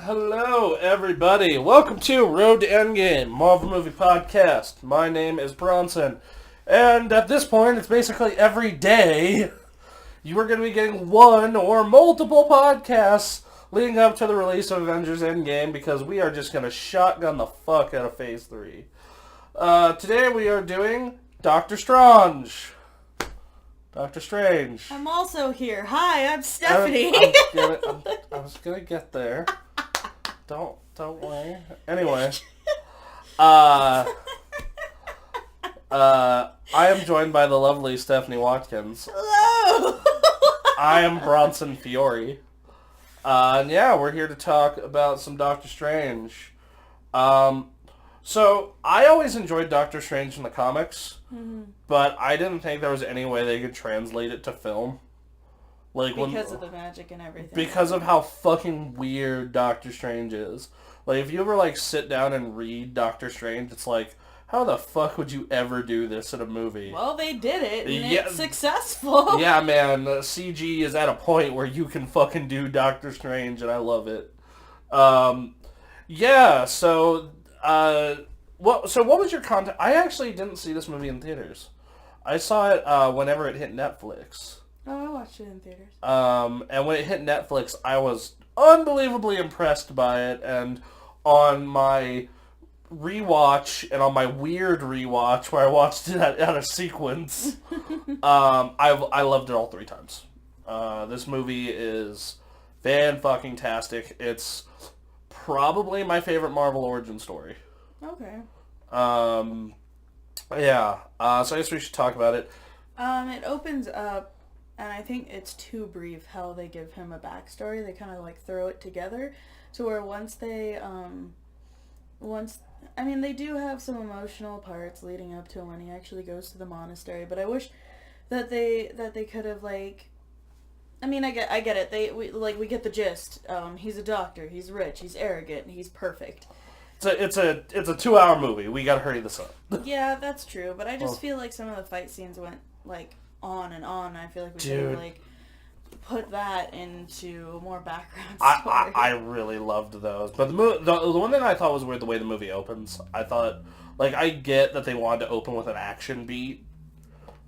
Hello, everybody. Welcome to Road to Endgame, Marvel Movie Podcast. My name is Bronson, and at this point, it's basically every day you are going to be getting one or multiple podcasts leading up to the release of Avengers Endgame because we are just going to shotgun the fuck out of Phase 3. Today we are doing Doctor Strange. Doctor Strange. I'm also here. Hi, I'm Stephanie. I was gonna get there. Don't worry. Anyway, I am joined by the lovely Stephanie Watkins. Hello. I am Bronson Fiore. And yeah, we're here to talk about some Doctor Strange. So I always enjoyed Doctor Strange in the comics, but I didn't think there was any way they could translate it to film. Because of the magic and everything. Because of how fucking weird Doctor Strange is. Like, if you ever, sit down and read Doctor Strange, it's like, how the fuck would you ever do this in a movie? Well, they did it, and it's successful. Yeah, man, CG is at a point where you can fucking do Doctor Strange, and I love it. What was your content? I actually didn't see this movie in theaters. I saw it whenever it hit Netflix. Oh, I watched it in theaters. And when it hit Netflix, I was unbelievably impressed by it, and on my rewatch, and on my weird rewatch, where I watched it out of sequence, I loved it all 3 times. This movie is fan-fucking-tastic. It's probably my favorite Marvel origin story. Okay. So I guess we should talk about it. It opens up, and I think it's too brief how they give him a backstory. They kind of throw it together to where they do have some emotional parts leading up to when he actually goes to the monastery, but I wish that they could have I get it. We get the gist. He's a doctor. He's rich. He's arrogant. He's perfect. It's a 2-hour movie. We gotta hurry this up. Yeah, that's true. But I just feel like some of the fight scenes went on and on. I feel like we should have put that into more background story. I really loved those. But the one thing I thought was weird, the way the movie opens. I thought, I get that they wanted to open with an action beat.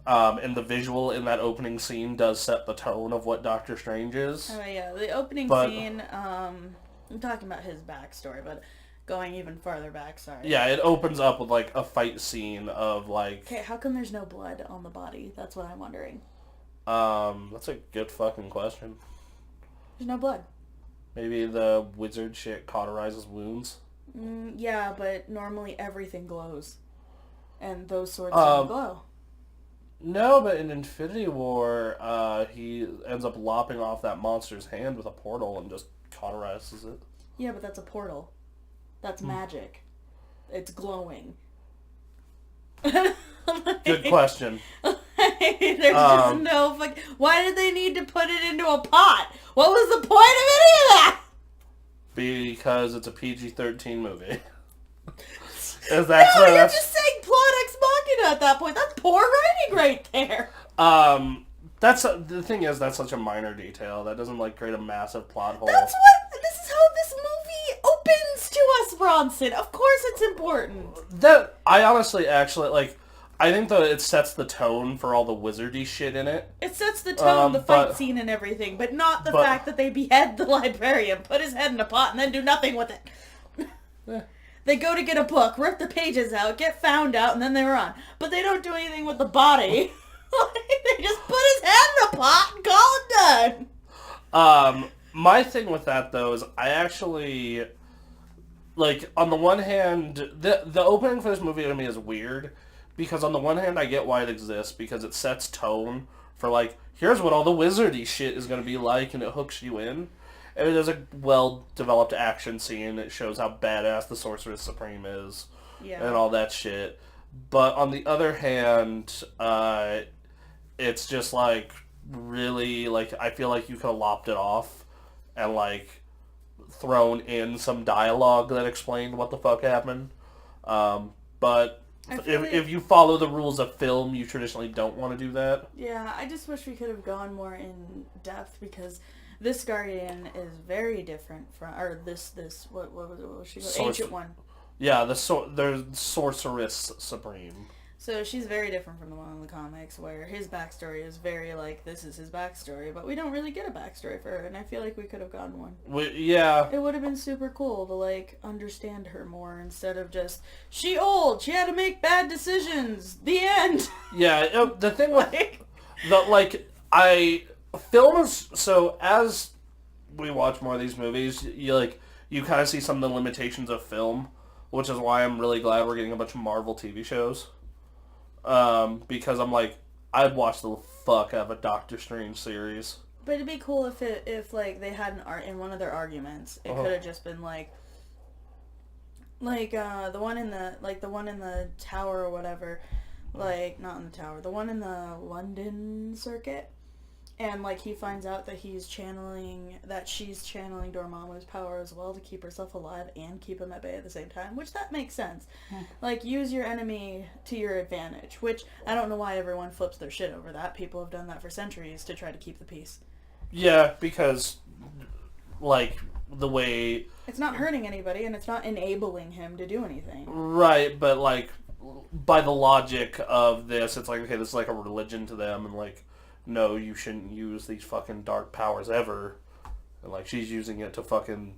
And the visual in that opening scene does set the tone of what Doctor Strange is. Oh yeah, the opening scene, I'm talking about his backstory, but going even farther back, sorry. Yeah, it opens up with a fight scene of Okay, how come there's no blood on the body? That's what I'm wondering. That's a good fucking question. There's no blood. Maybe the wizard shit cauterizes wounds? Yeah, but normally everything glows. And those swords don't glow. No, but in Infinity War, he ends up lopping off that monster's hand with a portal and just cauterizes it. Yeah, but that's a portal. That's magic. It's glowing. Good question. There's just no why did they need to put it into a pot? What was the point of any of that? Because it's a PG-13 movie. You're just saying plot ex machina at that point. That's poor writing right there. The thing is, that's such a minor detail. That doesn't, create a massive plot hole. This is how this movie opens to us, Bronson. Of course it's important. I honestly, I think that it sets the tone for all the wizardy shit in it. It sets the tone, the fight scene and everything, but not the fact that they behead the librarian, put his head in a pot, and then do nothing with it. They go to get a book, rip the pages out, get found out, and then they run. But they don't do anything with the body. They just put his head in a pot and call it done. My thing with that, though, is I actually, on the one hand, the opening for this movie to me is weird, because on the one hand, I get why it exists, because it sets tone for, here's what all the wizardy shit is going to be like, and it hooks you in. And it is a well-developed action scene. It shows how badass the Sorceress Supreme is, and all that shit. But on the other hand, it's just, really, I feel like you could have lopped it off and, thrown in some dialogue that explained what the fuck happened. But if you follow the rules of film, you traditionally don't want to do that. Yeah, I just wish we could have gone more in depth, because This Guardian is very different from, or what was she called? Ancient One. Yeah, the Sorceress Supreme. So she's very different from the one in the comics, where his backstory is very like, this is his backstory, but we don't really get a backstory for her, and I feel like we could have gotten one. Yeah. It would have been super cool to, like, understand her more instead of just, she old, she had to make bad decisions, the end. Yeah, the thing with, films, so as we watch more of these movies, you kind of see some of the limitations of film, which is why I'm really glad we're getting a bunch of Marvel TV shows. Because I'm like, I'd watch the fuck out of a Doctor Strange series. But it'd be cool if they had in one of their arguments, it could have just been the one in the tower or whatever, not in the tower, the one in the London circuit. And, he finds out that she's channeling Dormammu's power as well to keep herself alive and keep him at bay at the same time, which that makes sense. Use your enemy to your advantage, which I don't know why everyone flips their shit over that. People have done that for centuries to try to keep the peace. Yeah, because, the way... It's not hurting anybody, and it's not enabling him to do anything. Right, but, by the logic of this, it's okay, this is a religion to them, and, no, you shouldn't use these fucking dark powers ever. And, she's using it to fucking...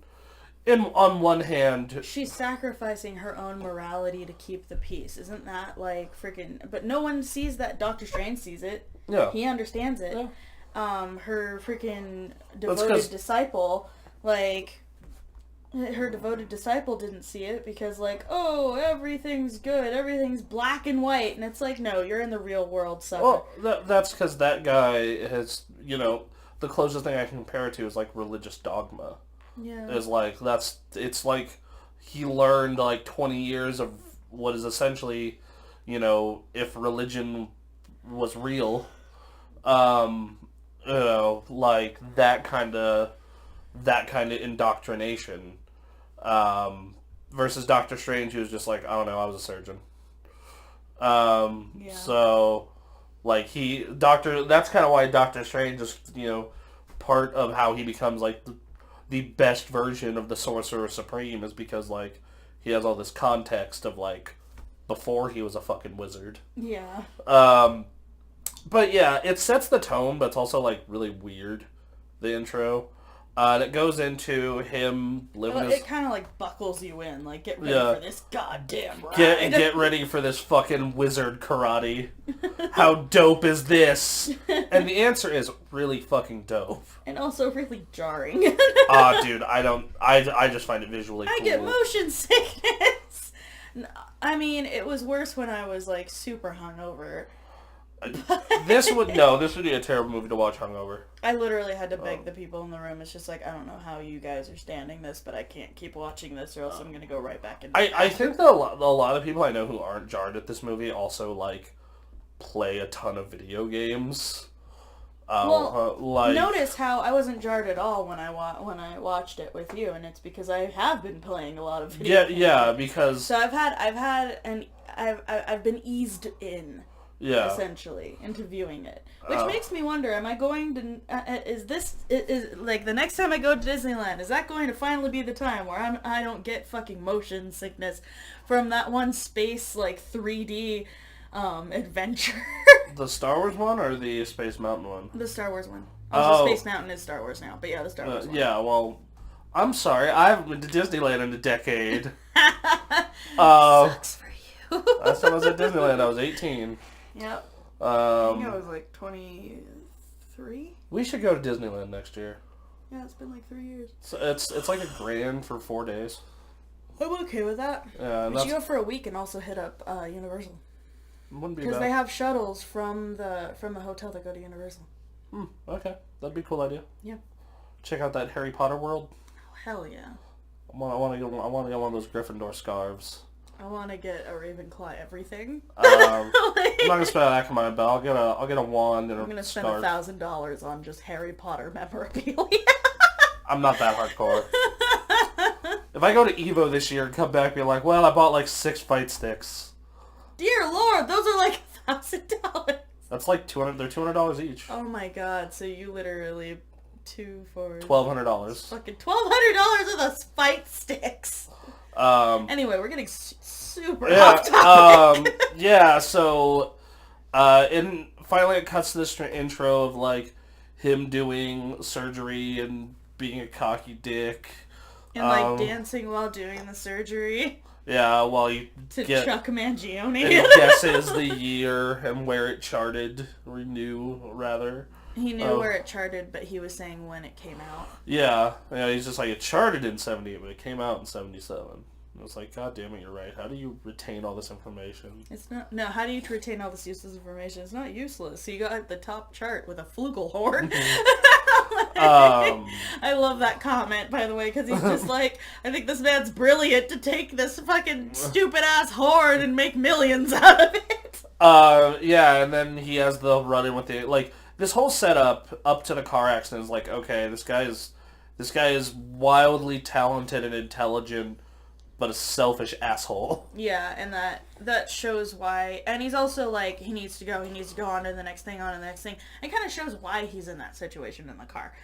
on one hand... She's sacrificing her own morality to keep the peace. Isn't that, freaking... But no one sees that. Doctor Strange sees it. Yeah. He understands it. Yeah. Her freaking devoted disciple, her devoted disciple didn't see it because, everything's good, everything's black and white, and it's no, you're in the real world, sucker. Well, that's because that guy has, the closest thing I can compare it to is, religious dogma. Yeah. It's he learned, 20 years of what is essentially, if religion was real, that kind of indoctrination. Versus Doctor Strange, who's just I don't know, I was a surgeon. Yeah. So, that's kind of why Doctor Strange is, part of how he becomes, the best version of the Sorcerer Supreme is because, he has all this context of, before he was a fucking wizard. Yeah. But yeah, it sets the tone, but it's also, really weird, the intro. And it goes into him living It kind of, buckles you in. Get ready for this goddamn ride. Get ready for this fucking wizard karate. How dope is this? And the answer is really fucking dope. And also really jarring. Dude, I just find it visually cool. I get motion sickness. I mean, it was worse when I was, super hungover. This would be a terrible movie to watch hungover. I literally had to beg the people in the room. It's just I don't know how you guys are standing this, but I can't keep watching this or else I'm going to go right back into I think that a lot of people I know who aren't jarred at this movie also, play a ton of video games. Notice how I wasn't jarred at all when I watched it with you, and it's because I have been playing a lot of video games. Yeah, because... So I've been eased in. Yeah. Essentially, into viewing it. Which makes me wonder, am I going to... is the next time I go to Disneyland, is that going to finally be the time where I don't get fucking motion sickness from that one space, 3D adventure? The Star Wars one or the Space Mountain one? The Star Wars one. Also, Space Mountain is Star Wars now, but yeah, the Star Wars one. Yeah, well, I'm sorry, I haven't been to Disneyland in a decade. Sucks for you. Last time I was at Disneyland, I was 18. Yep. I think I was 23. We should go to Disneyland next year. Yeah, it's been 3 years. So it's $1,000 for 4 days. I'm okay with that. Yeah, we should go for a week and also hit up Universal. Wouldn't be because they have shuttles from the hotel that go to Universal. Okay, that'd be a cool idea. Yeah. Check out that Harry Potter world. Oh, hell yeah. I want to get one of those Gryffindor scarves. I want to get a Ravenclaw everything. I'm not gonna spend that money, but I'll get a wand and I'm gonna spend scarf. $1,000 on just Harry Potter memorabilia. I'm not that hardcore. If I go to Evo this year and come back and be like, well, I bought 6 fight sticks. Dear Lord, those are $1,000. That's $200. They're $200 each. Oh my God! So you literally 2 for $1,200. Fucking $1,200 of those fight sticks. Anyway, we're getting super off topic. So finally it cuts to this intro of like him doing surgery and being a cocky dick. And like dancing while doing the surgery. Yeah, while you Chuck Mangione. And guesses the year and where it charted, or knew, rather. He knew where it charted, but he was saying when it came out. Yeah, he's just like, it charted in 78, but it came out in 77. I was like, God damn it, you're right. How do you retain all this information? It's not... No, how do you retain all this useless information? It's not useless. So you got the top chart with a flugelhorn. I love that comment, by the way, because he's just like, I think this man's brilliant to take this fucking stupid-ass horn and make millions out of it. Yeah, and then he has the run-in with the... Like, this whole setup up to the car accident is like, okay, this guy is wildly talented and intelligent, but a selfish asshole. Yeah, and that shows why. And he's also like, he needs to go on to the next thing, It kind of shows why he's in that situation in the car.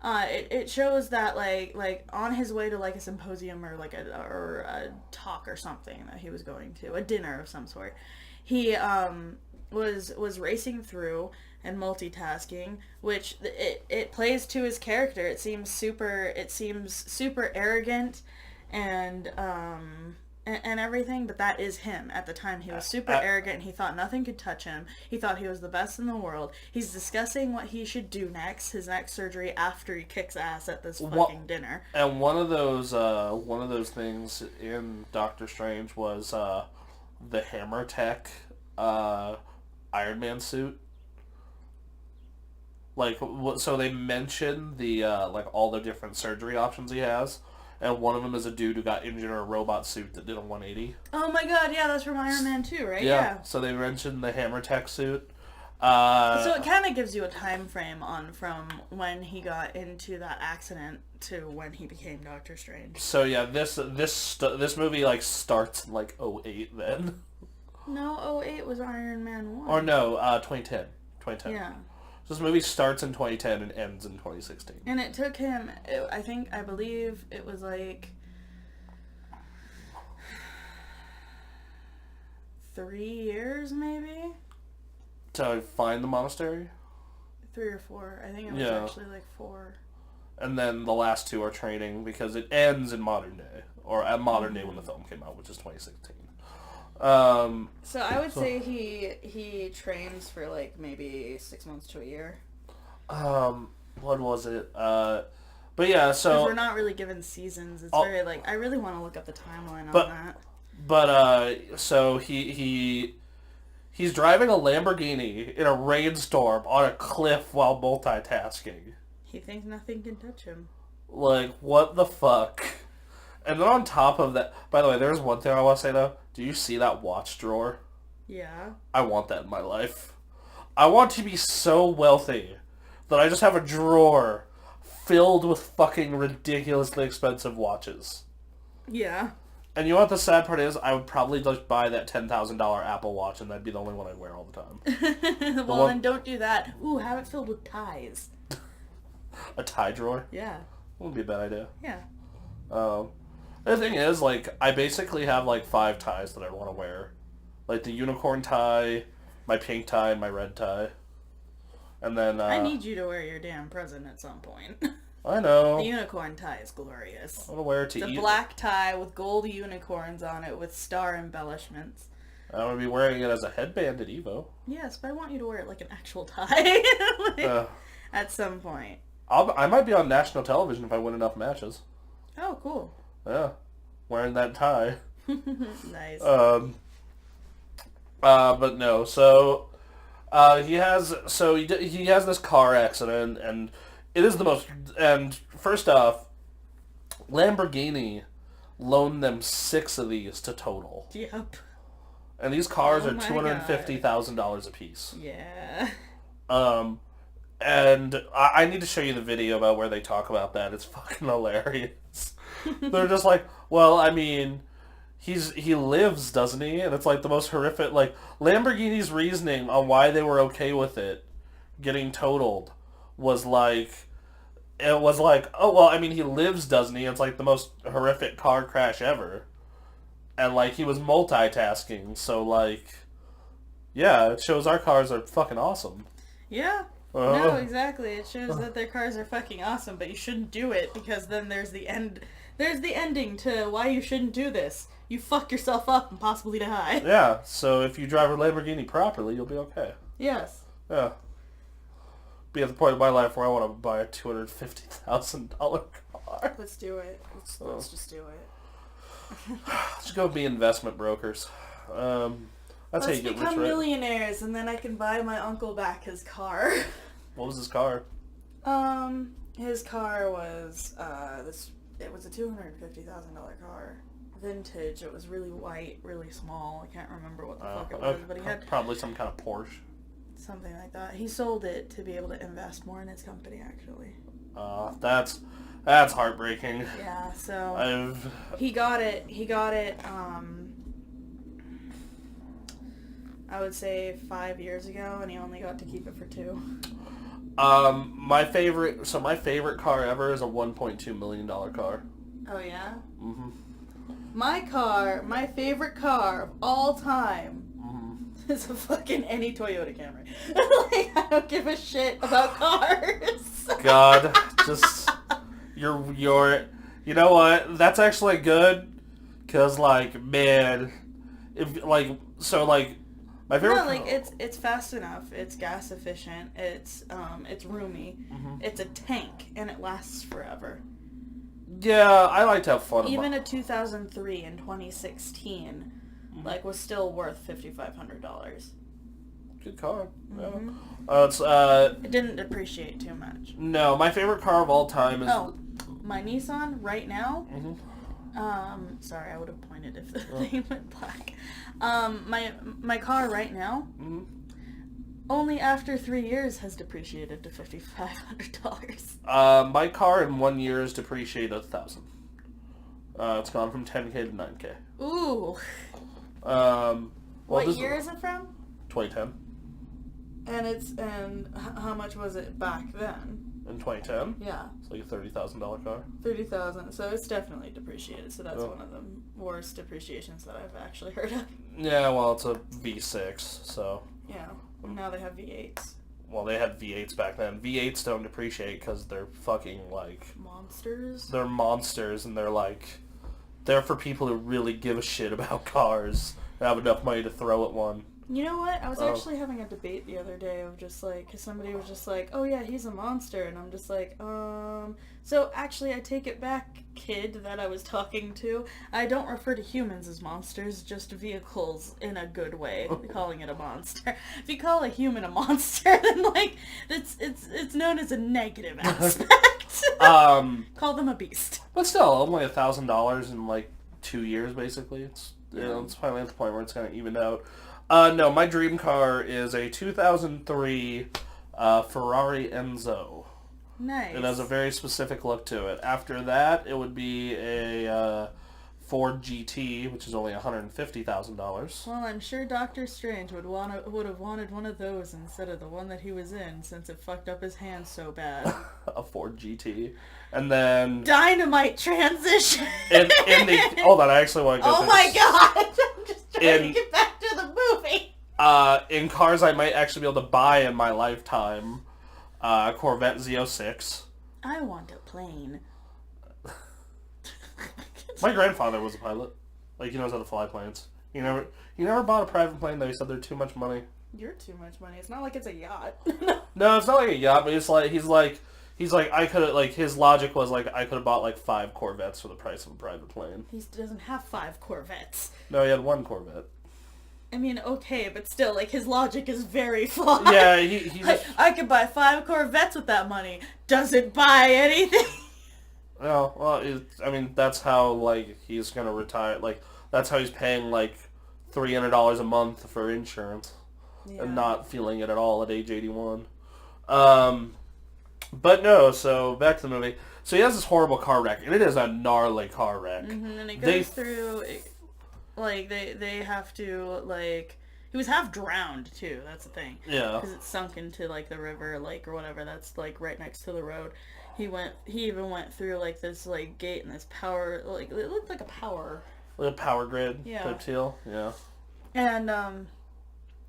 It shows that like on his way to like a symposium or like a talk or something that he was going to, a dinner of some sort, he was racing through and multitasking, which it plays to his character. It seems super arrogant and everything, but that is him. At the time, he was super arrogant. He thought nothing could touch him. He thought he was the best in the world. He's discussing what he should do next, his next surgery, after he kicks ass at this fucking dinner. And one of those things in Doctor Strange was the Hammer Tech Iron Man suit. Like, so they mention the like all the different surgery options he has. And one of them is a dude who got injured in a robot suit that did a 180. Oh my god, yeah, that's from Iron Man 2, right? Yeah. So they mentioned the Hammer Tech suit. So it kind of gives you a time frame from when he got into that accident to when he became Doctor Strange. So yeah, this movie like starts in like 2008 then. No, 2008 was Iron Man 1. Or no, 2010. 2010. Yeah. This movie starts in 2010 and ends in 2016. And it took him, I believe it was like 3 years, maybe? To find the monastery? 3 or 4. I think it was actually like 4. And then the last 2 are training because it ends in modern day. Or at modern day when the film came out, which is 2016. So I would say he trains for like maybe 6 months to a year. What was it? But yeah, so... Because we're not really given seasons. It's very like, I really want to look up the timeline on that. But, so he's driving a Lamborghini in a rainstorm on a cliff while multitasking. He thinks nothing can touch him. Like, what the fuck? And then on top of that... By the way, there's one thing I want to say, though. Do you see that watch drawer? Yeah. I want that in my life. I want to be so wealthy that I just have a drawer filled with fucking ridiculously expensive watches. Yeah. And you know what the sad part is? I would probably just buy that $10,000 Apple Watch and that'd be the only one I'd wear all the time. Then don't do that. Ooh, have it filled with ties. A tie drawer? Yeah. Wouldn't be a bad idea. Yeah. The thing is, like, I basically have, like, 5 ties that I want to wear. Like, the unicorn tie, my pink tie, and my red tie. And then, I need you to wear your damn present at some point. I know. The unicorn tie is glorious. I want to wear it to eat. It's a black tie with gold unicorns on it with star embellishments. I'm going to be wearing it as a headband at EVO. Yes, but I want you to wear it like an actual tie. At some point. I might be on national television if I win enough matches. Oh, cool. Yeah, wearing that tie. Nice. But no. So, he has this car accident, and it is the most. And first off, Lamborghini loaned them 6 of these to total. Yep. And these cars are $250,000 a piece. Yeah. And I need to show you the video about where they talk about that. It's fucking hilarious. They're just like, well, I mean, he lives, doesn't he? And it's like the most horrific, like, Lamborghini's reasoning on why they were okay with it getting totaled was like, it was like, oh, well, I mean, he lives, doesn't he? It's like the most horrific car crash ever. And, like, he was multitasking, so, like, yeah, it shows our cars are fucking awesome. Yeah. No, exactly. It shows that their cars are fucking awesome, but you shouldn't do it, because then there's the end. There's the ending to why you shouldn't do this. You fuck yourself up and possibly die. Yeah, so if you drive a Lamborghini properly, you'll be okay. Yes. Yeah. Be at the point of my life where I want to buy a $250,000 car. Let's do it. Let's just do it. Let's go be investment brokers. That's Let's how you get become rich, right? millionaires, and then I can buy my uncle back his car. What was his car? His car was It was a $250,000 car, vintage. It was really white, really small. I can't remember what the fuck it was, but he had probably some kind of Porsche. Something like that. He sold it to be able to invest more in his company, actually. That's heartbreaking. Yeah, so he got it, I would say 5 years ago, and he only got to keep it for 2. My favorite car ever is a $1.2 million car. Oh, yeah? Mm-hmm. My favorite car of all time is a fucking any Toyota Camry. Like, I don't give a shit about cars. God, just, you're, you know what, that's actually good, because, like, man, if, like, so, like, my favorite... No, like, it's fast enough, it's gas efficient, it's roomy, it's a tank, and it lasts forever. Yeah, I like to have fun. Even a 2003 in 2016, like, was still worth $5,500. Good car. It didn't depreciate too much. No, my favorite car of all time is... Oh, my Nissan right now? Sorry, I would have pointed if the thing went black. My car right now, only after 3 years has depreciated to $5,500. My car in 1 year has depreciated 1,000. It's gone from 10K to 9K. Ooh. What year is it from? 2010. And how much was it back then? In 2010? Yeah. It's like a $30,000 car. $30,000. So it's definitely depreciated. So that's one of the worst depreciations that I've actually heard of. Yeah, well, it's a V6, so... Yeah. Now they have V8s. Well, they had V8s back then. V8s don't depreciate because they're fucking, like... Monsters? They're monsters, and they're, like... They're for people who really give a shit about cars and have enough money to throw at one. You know what? I was actually having a debate the other day of just like, cause somebody was just like, oh yeah, he's a monster, and I'm just like, so actually I take it back, kid that I was talking to. I don't refer to humans as monsters, just vehicles in a good way, calling it a monster. If you call a human a monster, then like, it's known as a negative aspect. Call them a beast. But still, only $1,000 in like 2 years, basically. It's, you know, it's finally at the point where it's kind of evened out. No, my dream car is a 2003 Ferrari Enzo. Nice. It has a very specific look to it. After that, it would be a Ford GT, which is only $150,000. Well, I'm sure Doctor Strange would have wanted one of those instead of the one that he was in, since it fucked up his hand so bad. A Ford GT. And then... Dynamite transition! Hold on, I actually want to go through my god! I'm just trying to get back to the movie! In cars I might actually be able to buy in my lifetime, Corvette Z06. I want a plane. My grandfather was a pilot. Like, he knows how to fly planes. He never bought a private plane, though. He said they're too much money. You're too much money. It's not like it's a yacht. No, it's not like a yacht, but he's like, I could have, like, his logic was, like, I could have bought, like, 5 Corvettes for the price of a private plane. He doesn't have 5 Corvettes. No, he had 1 Corvette. I mean, okay, but still, like, his logic is very flawed. Yeah, he just... I could buy 5 Corvettes with that money. Doesn't buy anything. No, well, I mean, that's how, like, he's gonna retire. Like, that's how he's paying, like, $300 a month for insurance. Yeah. And not feeling it at all at age 81. But no, so back to the movie. So he has this horrible car wreck, and it is a gnarly car wreck. And it goes through, like, they have to, like... He was half drowned, too. That's the thing. Yeah. Because it's sunk into, like, the river, lake, or whatever. That's, like, right next to the road. He even went through, like, this, like, gate and this power, like, it looked like a power. Like a power grid type deal, yeah. And,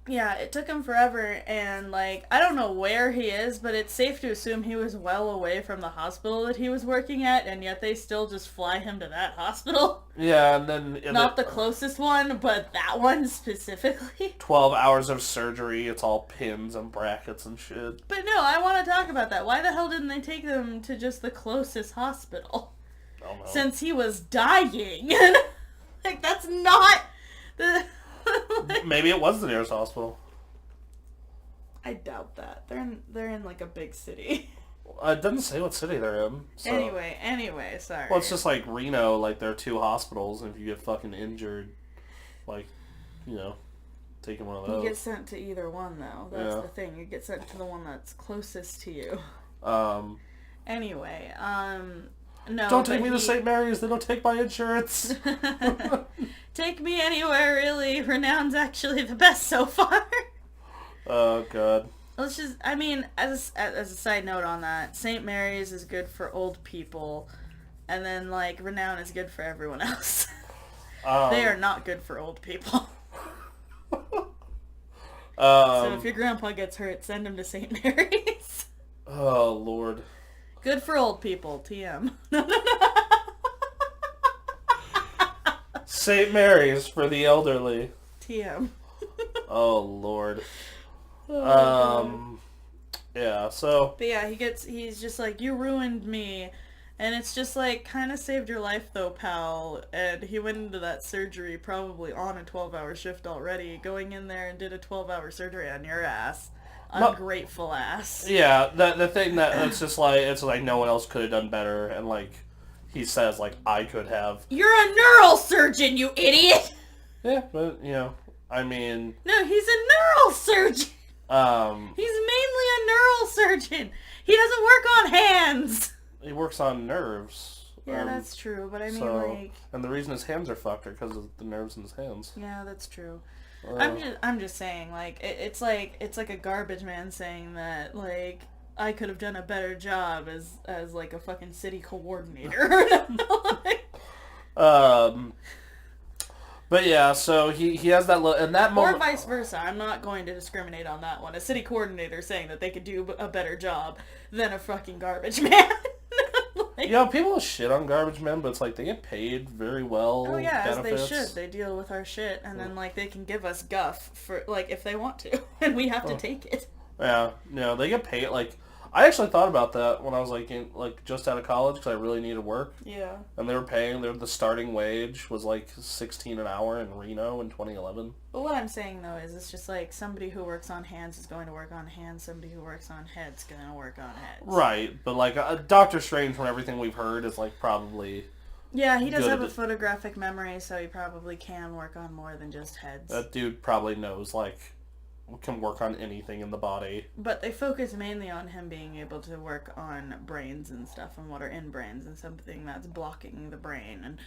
yeah, it took him forever, and, like, I don't know where he is, but it's safe to assume he was well away from the hospital that he was working at, and yet they still just fly him to that hospital. Yeah, and then... Not the closest one, but that one specifically. 12 hours of surgery, it's all pins and brackets and shit. But no, I want to talk about that. Why the hell didn't they take them to just the closest hospital? I don't know. Since he was dying. Like, that's not... Maybe it was the nearest hospital. I doubt that. They're in like a big city. It doesn't say what city they're in. So. Anyway, sorry. Well, it's just like Reno, like there are 2 hospitals, and if you get fucking injured, like, you know, taking one of those. You get sent to either one, though. That's the thing. You get sent to the one that's closest to you. Anyway, no. Don't take me to St. Mary's. They don't take my insurance. Take me anywhere, really. Renown's actually the best so far. Oh, God. Let's just, I mean, as a side note on that, St. Mary's is good for old people, and then, like, Renown is good for everyone else. They are not good for old people. So if your grandpa gets hurt, send him to St. Mary's. Oh, Lord. Good for old people, TM. St. Mary's for the elderly. TM. Oh, Lord. Yeah, so... But yeah, he's just like, you ruined me. And it's just like, kind of saved your life though, pal. And he went into that surgery probably on a 12-hour shift already, going in there and did a 12-hour surgery on your ass. Ungrateful ass. Yeah, the thing it's just like, it's like no one else could have done better, and like, he says, like, I could have. You're a neurosurgeon, you idiot! Yeah, but, you know, I mean... No, he's a neurosurgeon! He's mainly a neurosurgeon! He doesn't work on hands! He works on nerves. Yeah, that's true, but I mean, like... And the reason his hands are fucked are because of the nerves in his hands. Yeah, that's true. I'm just saying, like, it's like a garbage man saying that, like, I could have done a better job as like a fucking city coordinator. But yeah, so he has that and that moment, or vice versa. I'm not going to discriminate on that one. A city coordinator saying that they could do a better job than a fucking garbage man. Like, you know, people shit on garbage men, but it's like they get paid very well. Oh yeah, benefits. as they should. They deal with our shit, and then like they can give us guff for like if they want to, and we have to take it. Yeah, no, they get paid. Like, I actually thought about that when I was like just out of college because I really needed work. Yeah. And they were paying. The starting wage was like $16 an hour in Reno in 2011. But what I'm saying though is, it's just like somebody who works on hands is going to work on hands. Somebody who works on heads is going to work on heads. Right, but like Doctor Strange, from everything we've heard, is like probably. Yeah, he does have a photographic memory, so he probably can work on more than just heads. That dude probably knows like. Can work on anything in the body. But they focus mainly on him being able to work on brains and stuff and what are in brains and something that's blocking the brain and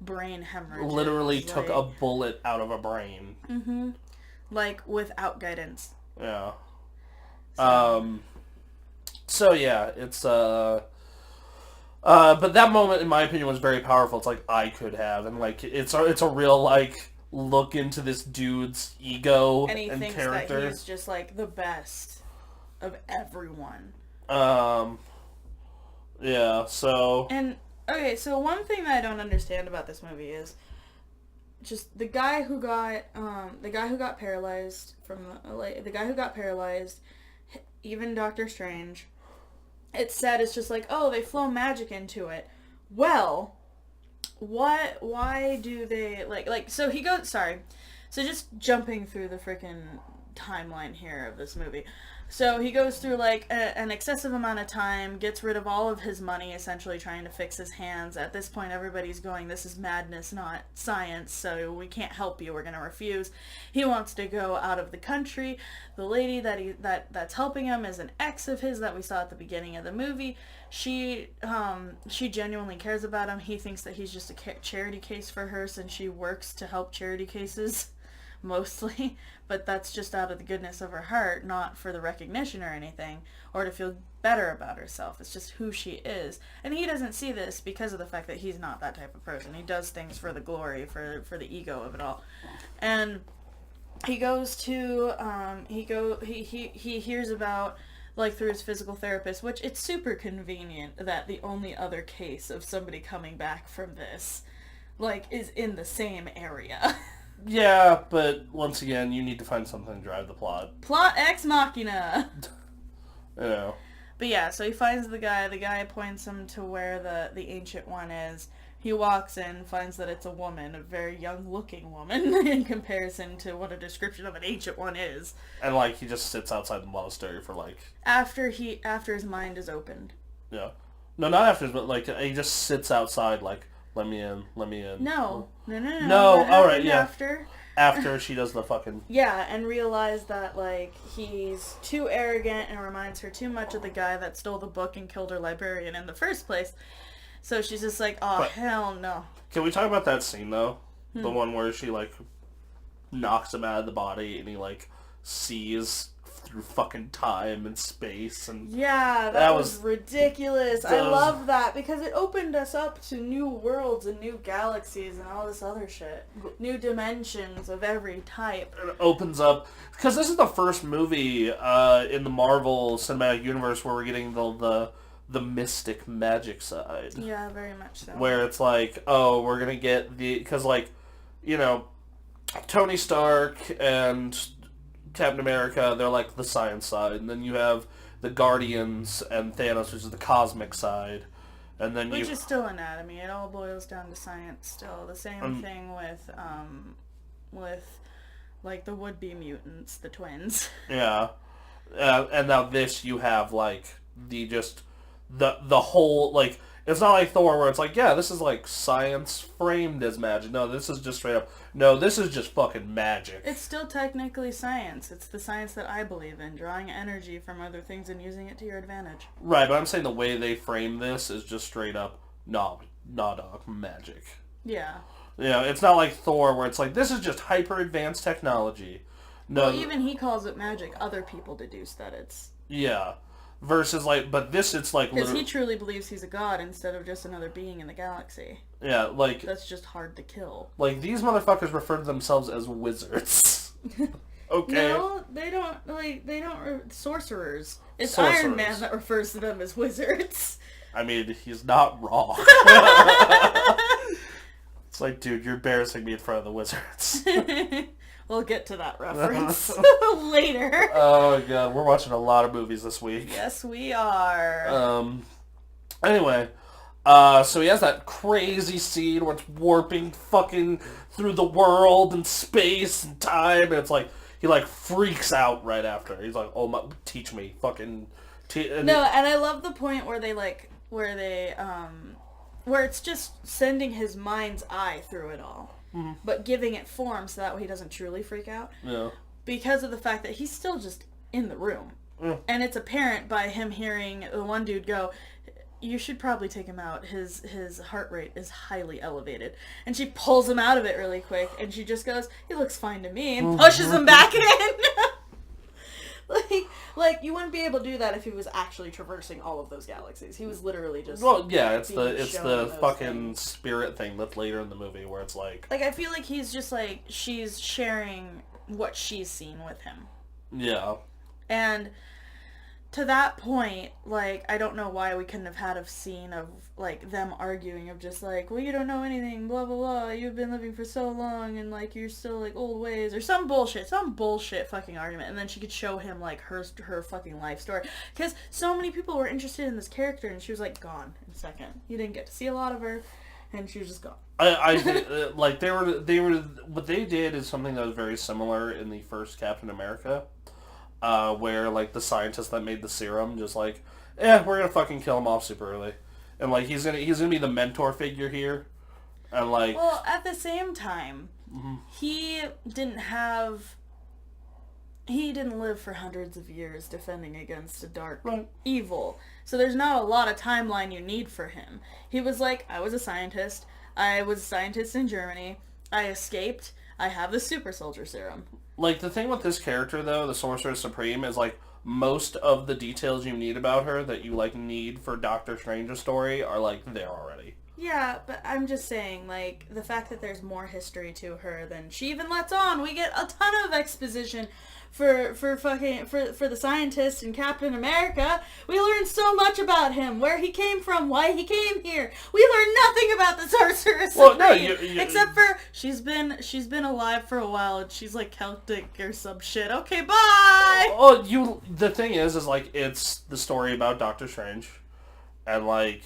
brain hemorrhage. Literally took a bullet out of a brain. Mm-hmm. Like without guidance. Yeah. So yeah, it's but that moment in my opinion was very powerful. It's like I could have, and like it's a real like look into this dude's ego and thinks character. That he's just like the best of everyone. Yeah, so... And, okay, so one thing that I don't understand about this movie is just the guy who got paralyzed even Doctor Strange, it's said it's just like, oh, they flow magic into it. Well... why do they, so he goes, so just jumping through the freaking timeline here of this movie. So he goes through, like, an excessive amount of time, gets rid of all of his money, essentially trying to fix his hands. At this point, everybody's going, this is madness, not science, so we can't help you, we're going to refuse. He wants to go out of the country. The lady that's helping him is an ex of his that we saw at the beginning of the movie. She genuinely cares about him. He thinks that he's just a charity case for her since she works to help charity cases. mostly, but that's just out of the goodness of her heart, not for the recognition or anything, or to feel better about herself. It's just who she is. And he doesn't see this because of the fact that he's not that type of person. He does things for the glory, for the ego of it all. And he goes to, he hears about, like, through his physical therapist, which it's super convenient that the only other case of somebody coming back from this, like, is in the same area. Yeah, but once again, you need to find something to drive the plot. Plot ex machina. You know. But yeah, so he finds the guy points him to where the Ancient One is. He walks in, finds that it's a woman, a very young-looking woman, in comparison to what a description of an Ancient One is. And, like, he just sits outside the monastery for, like... After his mind is opened. Yeah. No, not after, but, like, he just sits outside, like, let me in. No. No, alright, yeah. After she does the fucking... Yeah, and realize that, like, he's too arrogant and reminds her too much of the guy that stole the book and killed her librarian in the first place. So she's just like, hell no. Can we talk about that scene, though? The one where she, like, knocks him out of the body and he, like, sees through fucking time and space. And yeah, that was ridiculous. I love that because it opened us up to new worlds and new galaxies and all this other shit. New dimensions of every type. It opens up... Because this is the first movie in the Marvel Cinematic Universe where we're getting the mystic magic side. Yeah, very much so. Where it's like, oh, we're going to get the... Because, like, you know, Tony Stark and Captain America, they're like the science side. And then you have the Guardians and Thanos, which is the cosmic side. And then which is still anatomy. It all boils down to science still. The same thing with, like, the would-be mutants, the twins. Yeah. And now this, you have, like, the whole, like, it's not like Thor where it's like, yeah, this is like science framed as magic. No, this is just straight up, no, this is just fucking magic. It's still technically science. It's the science that I believe in, drawing energy from other things and using it to your advantage. Right, but I'm saying the way they frame this is just straight up, nah dog, magic. Yeah. You know, it's not like Thor where it's like, this is just hyper advanced technology. No. Well, even he calls it magic. Other people deduce that it's... Yeah. Versus, like, but this, it's like... Because he truly believes he's a god instead of just another being in the galaxy. Yeah, like... That's just hard to kill. Like, these motherfuckers refer to themselves as wizards. Okay? No, they don't... Sorcerers. It's sorcerers. Iron Man that refers to them as wizards. I mean, he's not wrong. It's like, dude, you're embarrassing me in front of the wizards. We'll get to that reference later. Oh, God. We're watching a lot of movies this week. Yes, we are. Anyway, so he has that crazy scene where it's warping fucking through the world and space and time, and it's like, he, like, freaks out right after. He's like, oh, my, teach me. Fucking... and I love the point where they, like, where it's just sending his mind's eye through it all. Mm-hmm. But giving it form so that way he doesn't truly freak out. Yeah. Because of the fact that he's still just in the room. Mm. And it's apparent by him hearing the one dude go, you should probably take him out. His heart rate is highly elevated. And she pulls him out of it really quick. And she just goes, he looks fine to me. And pushes him back in. Like, you wouldn't be able to do that if he was actually traversing all of those galaxies. He was literally just... Well, yeah, it's the fucking things. Spirit thing that's later in the movie where it's like... Like, I feel like he's just, like, she's sharing what she's seen with him. Yeah. And to that point, like, I don't know why we couldn't have had a scene of, like, them arguing of just, like, well, you don't know anything, blah, blah, blah, you've been living for so long, and, like, you're still, like, old ways, or some bullshit fucking argument, and then she could show him, like, her fucking life story, because so many people were interested in this character, and she was, like, gone in a second. You didn't get to see a lot of her, and she was just gone. Like, they were, what they did is something that was very similar in the first Captain America, where, like, the scientist that made the serum just like, we're gonna fucking kill him off super early. And, like, he's gonna be the mentor figure here. And, like... Well, at the same time, he didn't live for hundreds of years defending against a dark evil. So there's not a lot of timeline you need for him. He was like, I was a scientist in Germany. I escaped. I have the super soldier serum. Like, the thing with this character, though, the Sorcerer Supreme, is, like, most of the details you need about her that you, like, need for Doctor Strange's story are, like, there already. Yeah, but I'm just saying, like, the fact that there's more history to her than she even lets on. We get a ton of exposition for the scientist and Captain America. We learn so much about him, where he came from, why he came here. We learn nothing about the Sorcerer Supreme, no, except for she's been alive for a while and she's like Celtic or some shit. Okay, bye. Oh, the thing is like it's the story about Doctor Strange, and like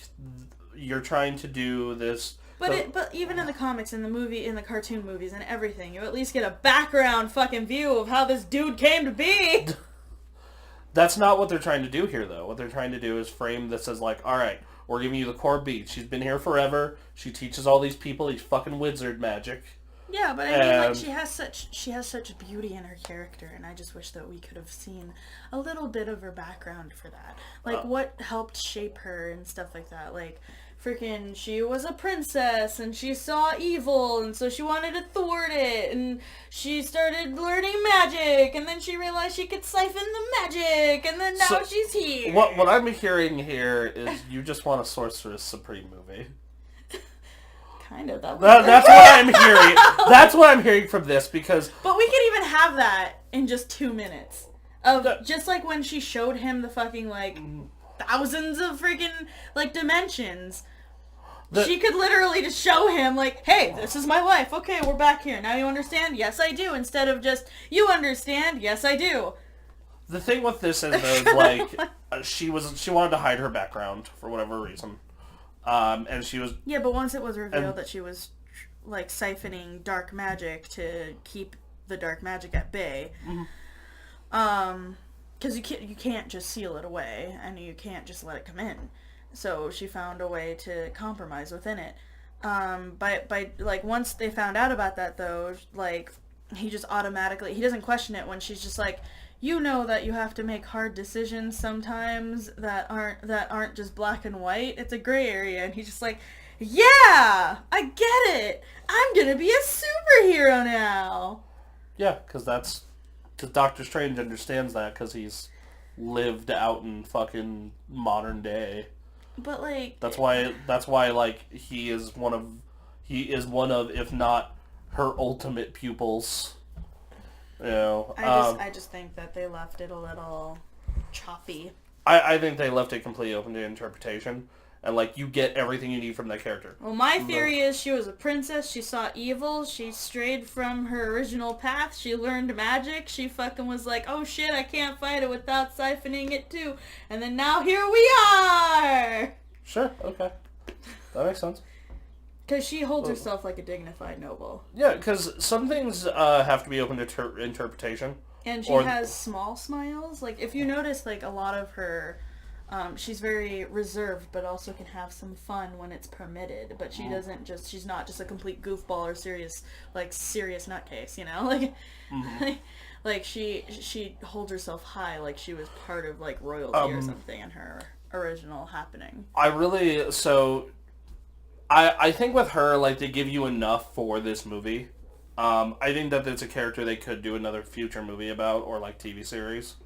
you're trying to do this. But even in the comics, in the movie, in the cartoon movies, and everything, you at least get a background fucking view of how this dude came to be. That's not what they're trying to do here, though. What they're trying to do is frame this as like, all right, we're giving you the core beats. She's been here forever. She teaches all these people these fucking wizard magic. Yeah, but I mean, like, she has such beauty in her character, and I just wish that we could have seen a little bit of her background for that. Like, what helped shape her and stuff like that. Like, freaking, she was a princess, and she saw evil, and so she wanted to thwart it, and she started learning magic, and then she realized she could siphon the magic, and then now she's here. What I'm hearing here is you just want a Sorceress Supreme movie. Kind of. That's what I'm hearing. That's what I'm hearing from this, because... But we could even have that in just 2 minutes. Just like when she showed him the fucking, like, thousands of freaking, like, dimensions. She could literally just show him, like, hey, this is my life. Okay, we're back here. Now you understand? Yes, I do. Instead of just, you understand? Yes, I do. The thing with this is, though, like, she wanted to hide her background for whatever reason. And she was... Yeah, but once it was revealed that she was, like, siphoning dark magic to keep the dark magic at bay, because you can't just seal it away, and you can't just let it come in. So she found a way to compromise within it. By like, once they found out about that, though, like, he just automatically... He doesn't question it when she's just like... You know that you have to make hard decisions sometimes that aren't just black and white. It's a gray area. And he's just like, yeah, I get it. I'm going to be a superhero now. Yeah, because Doctor Strange understands that because he's lived out in fucking modern day. But like... That's why like, he is one of, if not her ultimate pupils. You know, I just think that they left it a little choppy. I think they left it completely open to interpretation, and like you get everything you need from that character. Well, my theory is she was a princess. She saw evil. She strayed from her original path. She learned magic. She fucking was like, oh shit, I can't fight it without siphoning it too. And then now here we are. Sure. Okay. That makes sense. Because she holds herself like a dignified noble. Yeah, because some things have to be open to interpretation. And she has small smiles. Like, if you notice, like, a lot of her... she's very reserved, but also can have some fun when it's permitted. But she doesn't just... She's not just a complete goofball or serious nutcase, you know? Like, like she holds herself high like she was part of, like, royalty or something in her original happening. I think with her, like, they give you enough for this movie. I think that it's a character they could do another future movie about, or, like, TV series.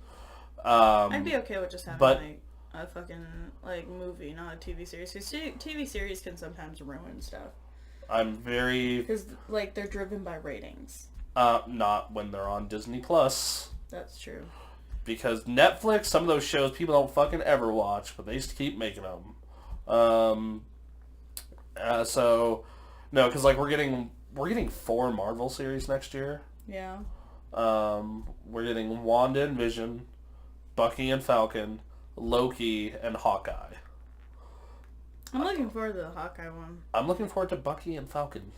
I'd be okay with just having, like, a fucking, like, movie, not a TV series. Because TV series can sometimes ruin stuff. I'm very... Because, like, they're driven by ratings. Not when they're on Disney Plus. That's true. Because Netflix, some of those shows people don't fucking ever watch, but they just keep making them. No, because like we're getting 4 Marvel series next year. Yeah. We're getting Wanda and Vision, Bucky and Falcon, Loki, and Hawkeye. I'm looking forward to the Hawkeye one. I'm looking forward to Bucky and Falcon.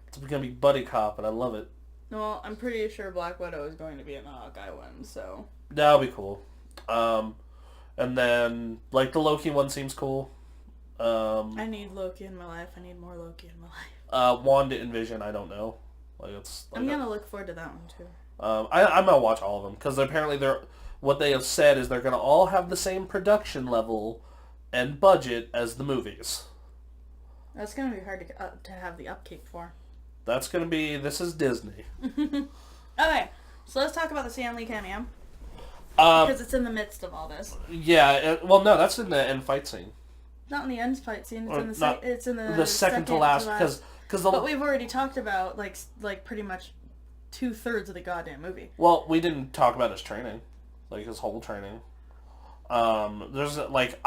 It's gonna be buddy cop, and I love it. Well, I'm pretty sure Black Widow is going to be in the Hawkeye one, so... That'll be cool. And then, like, the Loki one seems cool. I need Loki in my life. I need more Loki in my life. Wanda and Vision, I don't know. Like, it's... Like I'm gonna look forward to that one, too. I'm gonna watch all of them, because apparently what they have said is they're gonna all have the same production level and budget as the movies. That's gonna be hard to have the upkeep for. That's gonna be. This is Disney. Okay, so let's talk about the Stan Lee cameo. Because it's in the midst of all this. Yeah. Well, no, that's in the end fight scene. Not in the end fight scene. It's in the second to last. Because But we've already talked about like pretty much 2/3 of the goddamn movie. Well, we didn't talk about his training, like his whole training. There's like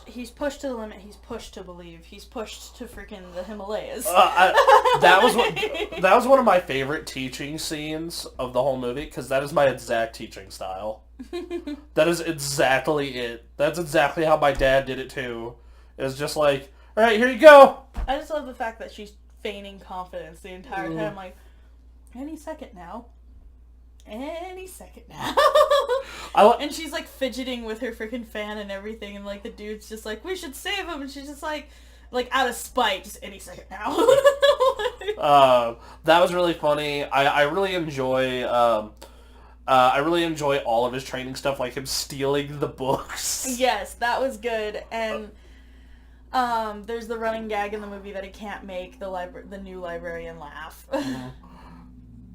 he's pushed to the limit. He's pushed to believe. He's pushed to freaking the Himalayas. That was one of my favorite teaching scenes of the whole movie because that is my exact teaching style. That is exactly it. That's exactly how my dad did it too. It's just like, all right, here you go. I just love the fact that she's feigning confidence the entire time. Like, any second now. Any second now. And she's like fidgeting with her freaking fan and everything, and like the dude's just like, we should save him, and she's just like out of spite, just any second now. That was really funny. I really enjoy all of his training stuff, like him stealing the books. Yes, that was good. And there's the running gag in the movie that he can't make the new librarian laugh.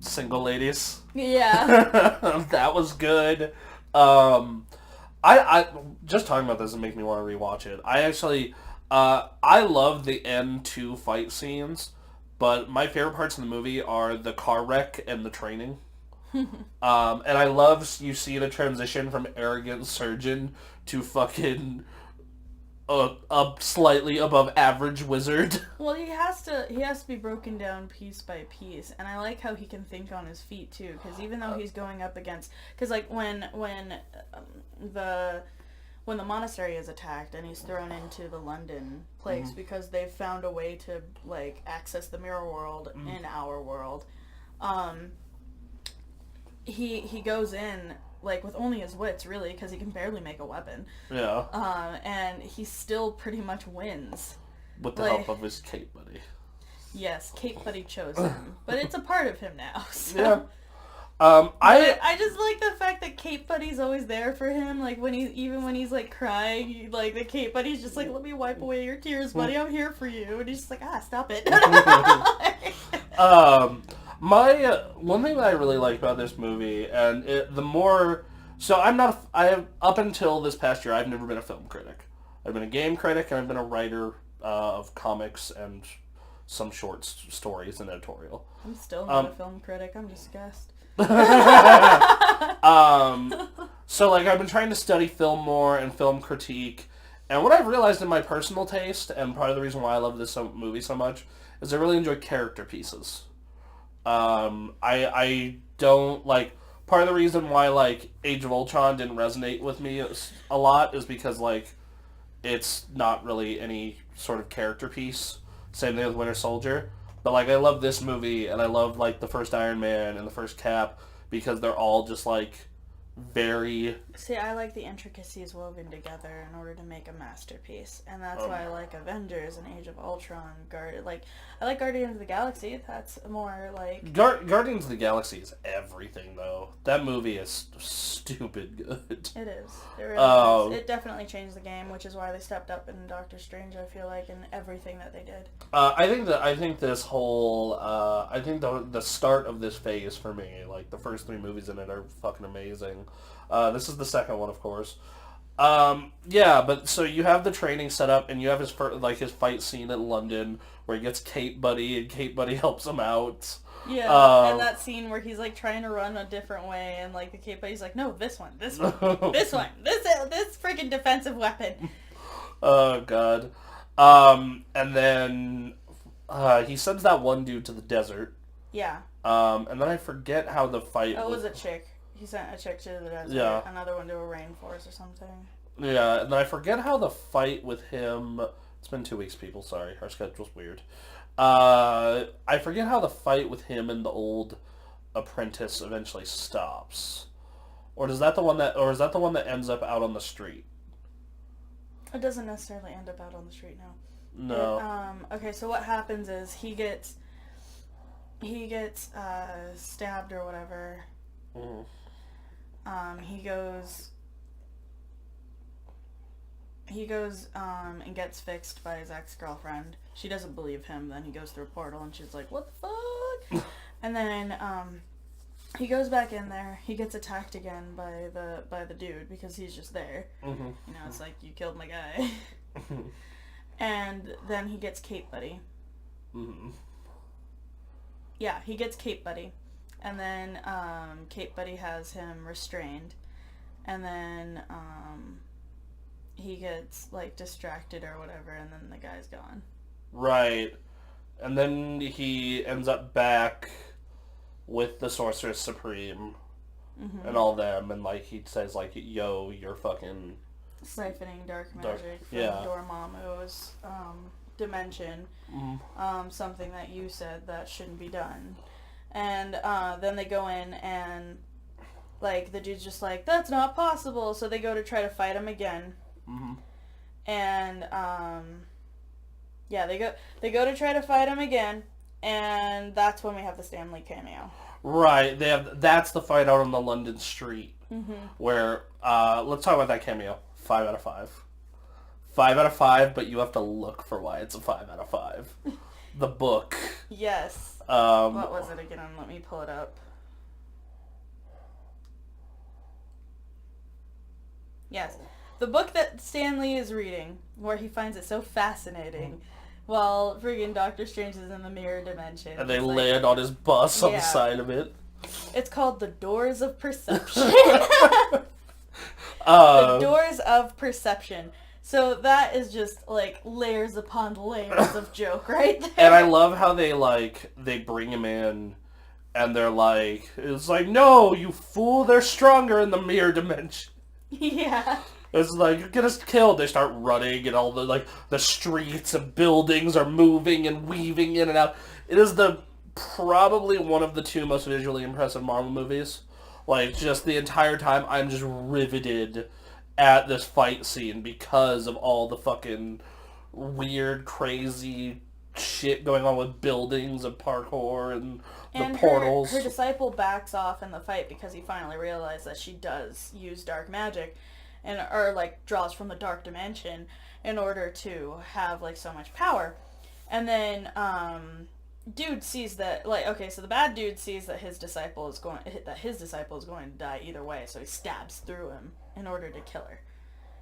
Single ladies. Yeah. That was good. I just talking about this and make me want to rewatch it. I actually I love the end 2 fight scenes, but my favorite parts of the movie are the car wreck and the training. And I love you see the transition from arrogant surgeon to fucking a slightly above average wizard. Well, he has to be broken down piece by piece, and I like how he can think on his feet too. Because even though he's going up against, because like when the monastery is attacked and he's thrown into the London place because they've found a way to like access the mirror world in our world, he goes in like with only his wits really because he can barely make a weapon. Yeah. And he still pretty much wins. With the help of his Cape Buddy. Yes, Cape Buddy chose him, but it's a part of him now. So. Yeah. I just like the fact that Cape Buddy's always there for him. Like when he's like crying, like the Cape Buddy's just like, let me wipe away your tears, buddy. I'm here for you. And he's just like, stop it. One thing that I really like about this movie, and up until this past year, I've never been a film critic. I've been a game critic, and I've been a writer of comics and some short stories and editorial. I'm still not a film critic. I'm just a guest. So like I've been trying to study film more and film critique, and what I've realized in my personal taste, and part of the reason why I love this movie so much, is I really enjoy character pieces. I don't like, part of the reason why like Age of Ultron didn't resonate with me a lot is because like it's not really any sort of character piece. Same thing with Winter Soldier. But like I love this movie, and I love like the first Iron Man and the first Cap because they're all just like very... See, I like the intricacies woven together in order to make a masterpiece, and that's why I like Avengers and Age of Ultron. I like Guardians of the Galaxy. That's more like... Guardians of the Galaxy is everything, though. That movie is stupid good. It is. It really is. It definitely changed the game, which is why they stepped up in Doctor Strange, I feel like, in everything that they did. I think this whole... I think the start of this phase for me, like the first 3 movies in it are fucking amazing. This is the second one, of course. Yeah, but so you have the training set up, and you have his fight scene in London where he gets Cape Buddy, and Cape Buddy helps him out. Yeah, and that scene where he's like trying to run a different way, and like the Cape Buddy's like, no, this one, this one, this freaking defensive weapon. Oh god. And then he sends that one dude to the desert. Yeah. And then I forget how the fight. Oh, it was a chick. He sent a chick to the desert. Yeah. Another one to a rainforest or something. Yeah, and then I forget how the fight with him... It's been 2 weeks, people. Sorry. Our schedule's weird. I forget how the fight with him and the old apprentice eventually stops. Or is that the one that ends up out on the street? It doesn't necessarily end up out on the street, no. No. Okay, so what happens is he gets stabbed or whatever. Mm-hmm. He goes and gets fixed by his ex-girlfriend. she doesn't believe him. Then he goes through a portal, and she's like, what the fuck? And then he goes back in there. He gets attacked again by the dude because he's just there. Mm-hmm. You know, it's like, you killed my guy. And then he gets Cape Buddy. Mm-hmm. Yeah, he gets Cape Buddy. And then Cape Buddy has him restrained. And then he gets, like, distracted or whatever, and then the guy's gone. Right. And then he ends up back with the Sorceress Supreme and all them, and, like, he says, like, yo, you're fucking... Siphoning dark magic from Dormammu's dimension. Mm-hmm. Something that you said that shouldn't be done. And then they go in and, like, the dude's just like, that's not possible. So they go to try to fight him again. Mm-hmm. And, yeah, they go to try to fight him again. And that's when we have the Stan Lee cameo. Right. That's the fight out on the London street. Mm-hmm. Where, let's talk about that cameo. 5 out of 5. 5 out of 5, but you have to look for why it's a 5 out of 5. The book. Yes. What was it again? Let me pull it up. Yes. The book that Stan Lee is reading, where he finds it so fascinating, while friggin' Doctor Strange is in the mirror dimension. And they land on his bus on the side of it. It's called The Doors of Perception. The Doors of Perception. So that is just, like, layers upon layers of joke right there. And I love how they bring him in, and they're like, it's like, no, you fool, they're stronger in the mirror dimension. Yeah. It's like, get us killed. They start running, and all the streets and buildings are moving and weaving in and out. It is probably one of the 2 most visually impressive Marvel movies. Like, just the entire time, I'm just riveted at this fight scene because of all the fucking weird, crazy shit going on with buildings and parkour and the portals. Her disciple backs off in the fight because he finally realized that she does use dark magic, or like draws from the dark dimension in order to have like so much power. And then dude sees that, like, okay, so the bad dude sees that his disciple is going to die either way, so he stabs through him in order to kill her.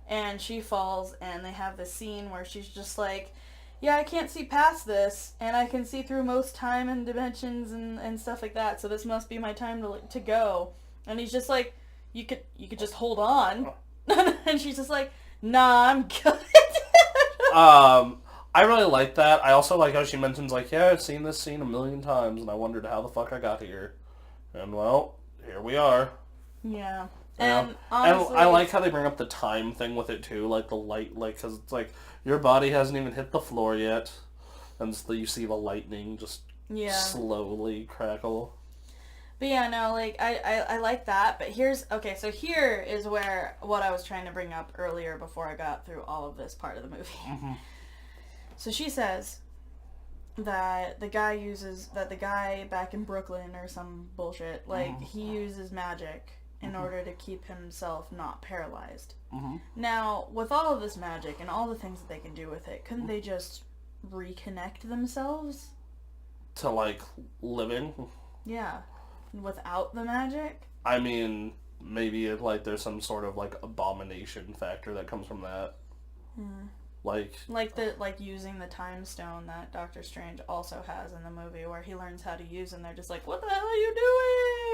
And she falls, and they have this scene where she's just like, yeah, I can't see past this, and I can see through most time and dimensions and stuff like that, so this must be my time to go. And he's just like, you could just hold on. And she's just like, nah, I'm good. I really like that. I also like how she mentions, like, yeah, I've seen this scene a million times, and I wondered how the fuck I got here. And, well, here we are. Yeah. And honestly, and I like how they bring up the time thing with it, too. Like, the light, like, because it's like, your body hasn't even hit the floor yet. And so you see the lightning just slowly crackle. But yeah, no, like, I like that. But here is where what I was trying to bring up earlier before I got through all of this part of the movie. Mm-hmm. So she says that the guy back in Brooklyn or some bullshit, like, he uses magic in order to keep himself not paralyzed. Mm-hmm. Now, with all of this magic and all the things that they can do with it, couldn't they just reconnect themselves? To, like, living? Yeah. Without the magic? I mean, maybe, like, there's some sort of, like, abomination factor that comes from that. Hmm. Like using the time stone that Doctor Strange also has in the movie, where he learns how to use, and they're just like, what the hell are you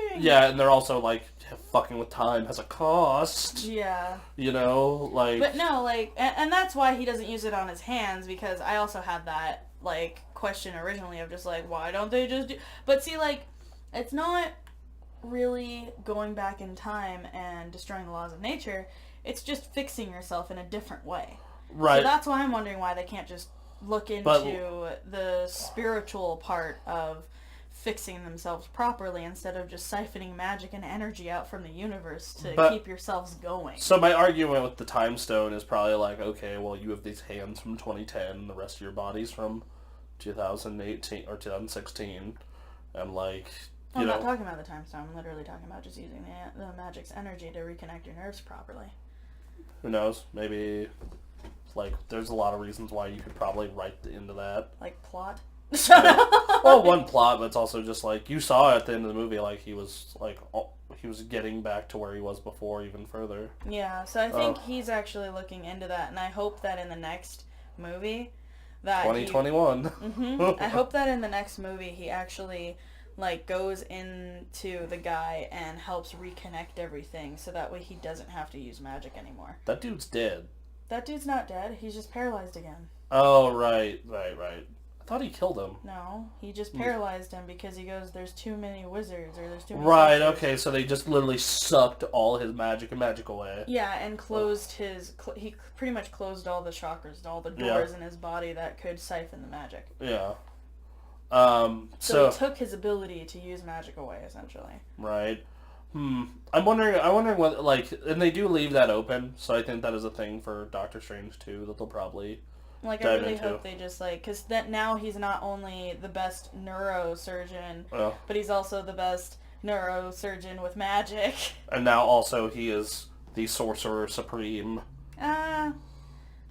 doing? Yeah, and they're also like, fucking with time has a cost. Yeah. You know, like. But no, like, and that's why he doesn't use it on his hands, because I also had that, like, question originally of just like, why don't they just do? But see, like, it's not really going back in time and destroying the laws of nature. It's just fixing yourself in a different way. Right. So that's why I'm wondering why they can't just look into the spiritual part of fixing themselves properly instead of just siphoning magic and energy out from the universe to keep yourselves going. So my argument with the time stone is probably like, okay, well, you have these hands from 2010, the rest of your body's from 2018 or 2016, and like, I'm not talking about the time stone. I'm literally talking about just using the magic's energy to reconnect your nerves properly. Who knows? Maybe Like, there's a lot of reasons why you could probably write into that. Like plot? Well, one plot, but it's also just like, you saw at the end of the movie, like, he was getting back to where he was before even further. Yeah, so I think he's actually looking into that, and I hope that in the next movie that 2021. I hope that in the next movie he actually like goes into the guy and helps reconnect everything, so that way he doesn't have to use magic anymore. That dude's dead. That dude's not dead. He's just paralyzed again. Oh, right. I thought he killed him. No, he just paralyzed him because he goes, there's too many wizards, or there's too many Right, sorcerers. okay, so they just literally sucked all his magic away. Yeah, and closed he pretty much closed all the chakras, all the doors in his body that could siphon the magic. Yeah. So he took his ability to use magic away, essentially. Right. I'm wondering what, like, and they do leave that open, so I think that is a thing for Doctor Strange too, that they'll probably like, I really hope they just, like, because that now he's not only the best neurosurgeon, but he's also the best neurosurgeon with magic. And now also he is the Sorcerer Supreme. They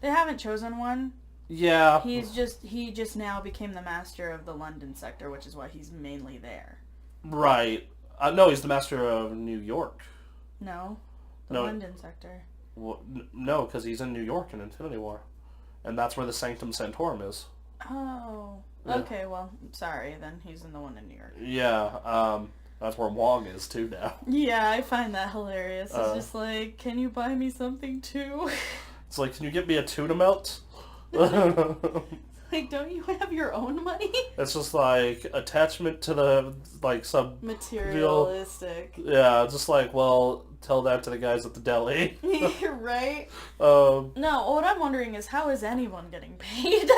haven't chosen one. Yeah. He just now became the master of the London sector, which is why he's mainly there. Right. No, he's the master of New York. No. London sector. Well, no, because he's in New York in Infinity War. And that's where the Sanctum Sanctorum is. Oh. Yeah. Okay, well, sorry, then he's in the one in New York. Yeah, that's where Wong is too now. Yeah, I find that hilarious. It's just like, can you buy me something too? It's like, can you get me a tuna melt? Like, don't you have your own money? It's just like attachment to the like some materialistic. Yeah, just like, well, tell that to the guys at the deli. Right? No, what I'm wondering is, how is anyone getting paid?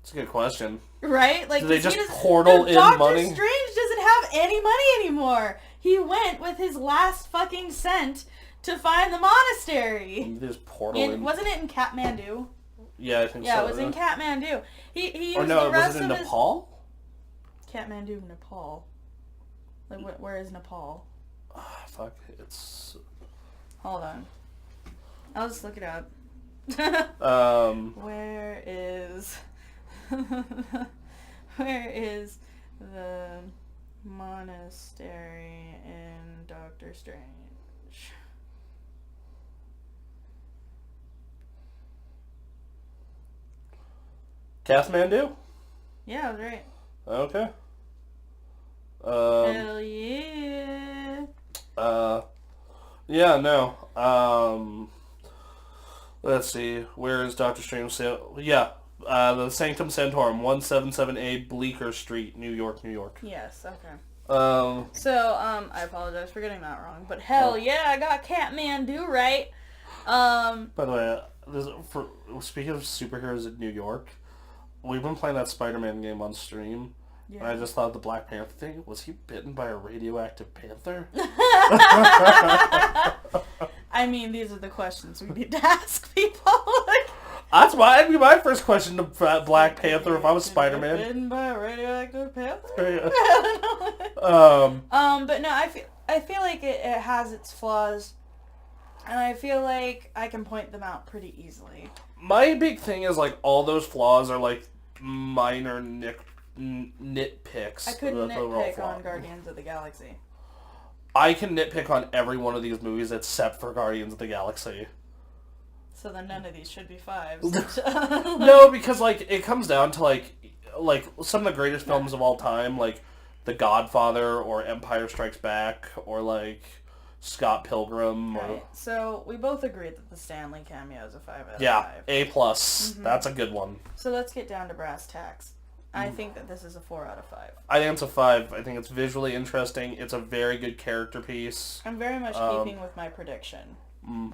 It's a good question. Right? Like, do they just portal in Doctor money? Doctor Strange doesn't have any money anymore. He went with his last fucking cent to find the monastery. They just portal in. Wasn't it in Kathmandu? Yeah, I think so. Yeah, it was in Kathmandu. He or used no, the rest was it in of Nepal? Kathmandu, Nepal. Like, where is Nepal? Fuck, it's... Hold on. I'll just look it up. Where is... Where is the monastery in Doctor Strange? Kathmandu? Yeah, I was right. Okay. Hell yeah. Yeah, no. Let's see. Where is Doctor Strange? Yeah. The Sanctum Sanctorum, 177A Bleecker Street, New York, New York. Yes, okay. So, I apologize for getting that wrong, but hell yeah, I got Kathmandu right. By the way, speaking of superheroes in New York, we've been playing that Spider-Man game on stream, and I just thought the Black Panther thing, was he bitten by a radioactive panther? I mean, these are the questions we need to ask people. That's why that'd be my first question to Black Panther if I was Spider-Man. Bitten by a radioactive panther? But no, I feel like it has its flaws, and I feel like I can point them out pretty easily. My big thing is, like, all those flaws are, like, minor nitpicks. I couldn't nitpick on Guardians of the Galaxy. I can nitpick on every one of these movies except for Guardians of the Galaxy. So then none of these should be fives. No, because, like, it comes down to, like some of the greatest films of all time, like The Godfather or Empire Strikes Back or, like, Scott Pilgrim. Right. Or... So we both agreed that the Stanley cameo is a 5 out of 5. Yeah, A+. Mm-hmm. That's a good one. So let's get down to brass tacks. I think that this is a 4 out of 5. I think it's a 5. I think it's visually interesting. It's a very good character piece. I'm very much keeping with my prediction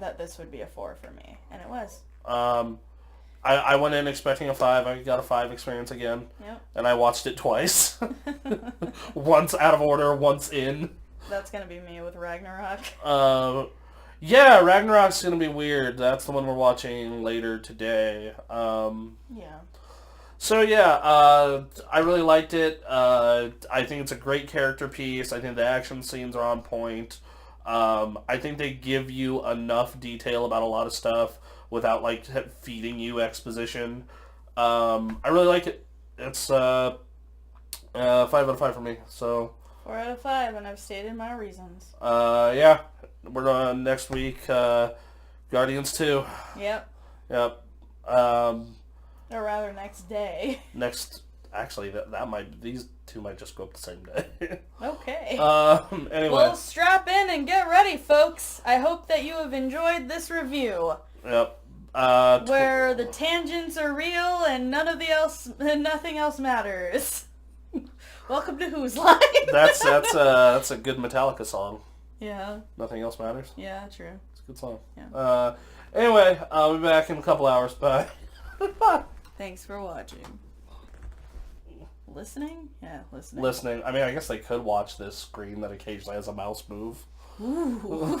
that this would be a 4 for me, and it was. I went in expecting a 5. I got a 5 experience again. Yep. And I watched it twice. Once out of order, once in. That's going to be me with Ragnarok. Yeah, Ragnarok's going to be weird. That's the one we're watching later today. Yeah. So yeah, I really liked it. I think it's a great character piece. I think the action scenes are on point. I think they give you enough detail about a lot of stuff without like feeding you exposition. I really like it. It's 5 out of 5 for me. So 4 out of 5, and I've stated my reasons. Yeah, we're on next week. Guardians 2. Yep. Yep. Or rather, next day. Actually, that might, these two might just go up the same day. Okay. Anyway. Well, strap in and get ready, folks. I hope that you have enjoyed this review. Yep. Where the tangents are real and nothing else matters. Welcome to Who's Line. That's a good Metallica song. Yeah. Nothing else matters. Yeah, true. It's a good song. Yeah. Anyway, I'll be back in a couple hours. Bye. Bye. Thanks for watching. Listening? Yeah, listening. Listening. I mean, I guess they could watch this screen that occasionally has a mouse move. Ooh.